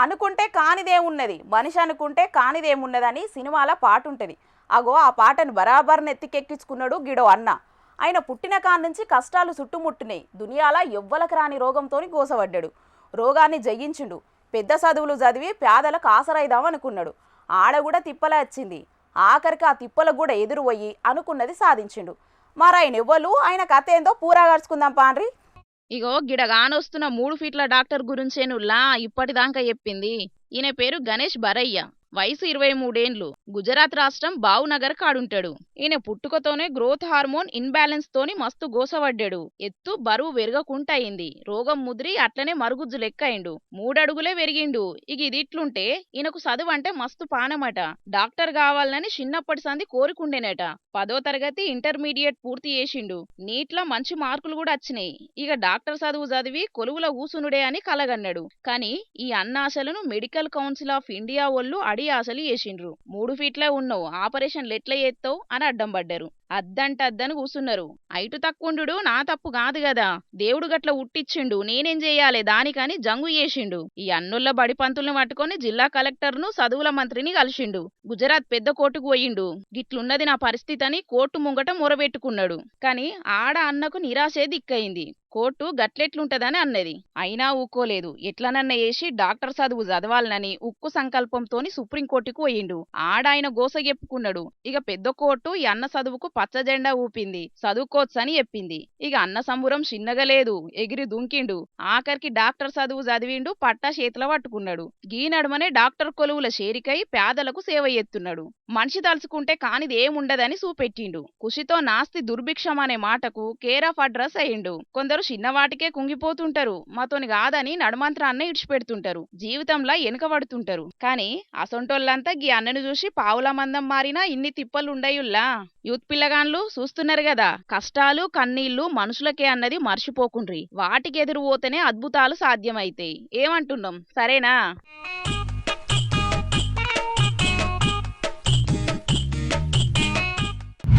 అనుకుంటే కానిదేమున్నది, మనిషి అనుకుంటే కానిదేమున్నదని సినిమాల పాట ఉంటుంది. అగో ఆ పాటను బరాబర్ నెత్తికెక్కించుకున్నాడు గిడో అన్న. ఆయన పుట్టిన కాన్నుంచి కష్టాలు చుట్టుముట్టినాయి. దునియాల ఎవ్వలకు రాని రోగంతోని గోసపడ్డాడు. రోగాన్ని జయించిండు. పెద్ద చదువులు చదివి పేదలకు ఆసరైదాం అనుకున్నాడు. ఆడ కూడా తిప్పలే వచ్చింది. ఆఖరికి ఆ తిప్పలకు కూడా ఎదురుపోయి అనుకున్నది సాధించిండు. మరి ఆయన ఎవ్వలు, ఆయన కథ ఏందో పూరా గడుచుకుందాం పాండ్రి. ఇగో గిడగానొస్తున్న 3 ఫీట్ల డాక్టర్ గురించేనుల్లా ఇప్పటిదాకా చెప్పింది. ఈయన పేరు గణేష్ బరయ్య. వయసు 23 ఏండ్లు. గుజరాత్ రాష్ట్రం భావ్నగర్ కాడుంటాడు. ఈయన పుట్టుకతోనే గ్రోత్ హార్మోన్ ఇన్బ్యాలెన్స్ తోని మస్తు గోసపడ్డాడు. ఎత్తు బరువు పెరగకుంటయింది. రోగం ముదిరి అట్లనే మరుగుజ్జు లెక్కయిండు. 3 అడుగులే పెరిగిండు. ఇక ఇది ఇట్లుంటే ఈయనకు చదువు అంటే మస్తు పానమట. డాక్టర్ కావాలని చిన్నప్పటి సంది కోరికుండేనట. 10వ తరగతి ఇంటర్మీడియట్ పూర్తి చేసిండు. నీట్లో మంచి మార్కులు కూడా వచ్చినాయి. ఇక డాక్టర్ చదువు చదివి కొలువుల ఊసునుడే అని కలగన్నాడు. కానీ ఈ అన్నాశలను మెడికల్ కౌన్సిల్ ఆఫ్ ఇండియా వాళ్ళు ఆశలు చేసిండ్రు. 3 ఫీట్లే ఉన్నావు, ఆపరేషన్లు ఎట్లా చేస్తావు అని అడ్డం పడ్డారు. అద్దని కూసున్నారు. ఐటు తక్కువుండు నా తప్పు కాదు కదా, దేవుడు గట్ల ఉట్టిచ్చిండు, నేనేం చెయ్యాలి దానికని జంగు చేసిండు. ఈ అన్నుల్ల బడి పంతుల్ని పట్టుకొని జిల్లా కలెక్టర్ను చదువుల మంత్రిని కలిసిండు. గుజరాత్ పెద్ద కోర్టుకు పోయిండు. గిట్లున్నది నా పరిస్థితి అని కోర్టు ముంగట మొరబెట్టుకున్నాడు. కాని ఆడ అన్నకు నిరాశే దిక్కయింది. కోర్టు గట్లెట్లుంటదని అన్నది. అయినా ఊకోలేదు. ఎట్లనన్న చేసి డాక్టర్ చదువు చదవాలనని ఉక్కు సంకల్పంతోని సుప్రీంకోర్టుకు పోయిండు. ఆడాయన గోస చెప్పుకున్నాడు. ఇక పెద్ద కోర్టు ఈ అన్న చదువుకు పచ్చ జెండా ఊపింది. చదువుకోవచ్చని చెప్పింది. ఇక అన్న సంబురం చిన్నగా లేదు, ఎగిరి దుంకిండు. ఆఖరికి డాక్టర్ చదువు చదివిండు. పట్టా చేతిలో పట్టుకున్నాడు. గీ నడుమనే డాక్టర్ కొలువుల చేరికై పేదలకు సేవ చేస్తున్నాడు. మనిషి తలుచుకుంటే కానిది ఏముండదని చూపెట్టిండు. కుషితో నాస్తి దుర్భిక్షం అనే మాటకు కేర్ ఆఫ్ అడ్రస్ అయ్యిండు. కొందరు చిన్నవాటికే కుంగిపోతుంటారు. మాతోని కాదని నడుమంత్రాన్నే ఇడిచిపెడుతుంటారు. జీవితంలో వెనుకబడుతుంటారు. కానీ అసొంటోళ్ళంతా గీ అన్నను చూసి పావుల మందం మారినా ఇన్ని తిప్పలుండయుల్లా. యూత్ పిల్లగాన్లు చూస్తున్నారు కదా, కష్టాలు కన్నీళ్లు మనుషులకే అన్నది మర్చిపోకుండ్రి. వాటికి ఎదురు పోతేనే అద్భుతాలు సాధ్యమైతాయి. ఏమంటున్నాం, సరేనా?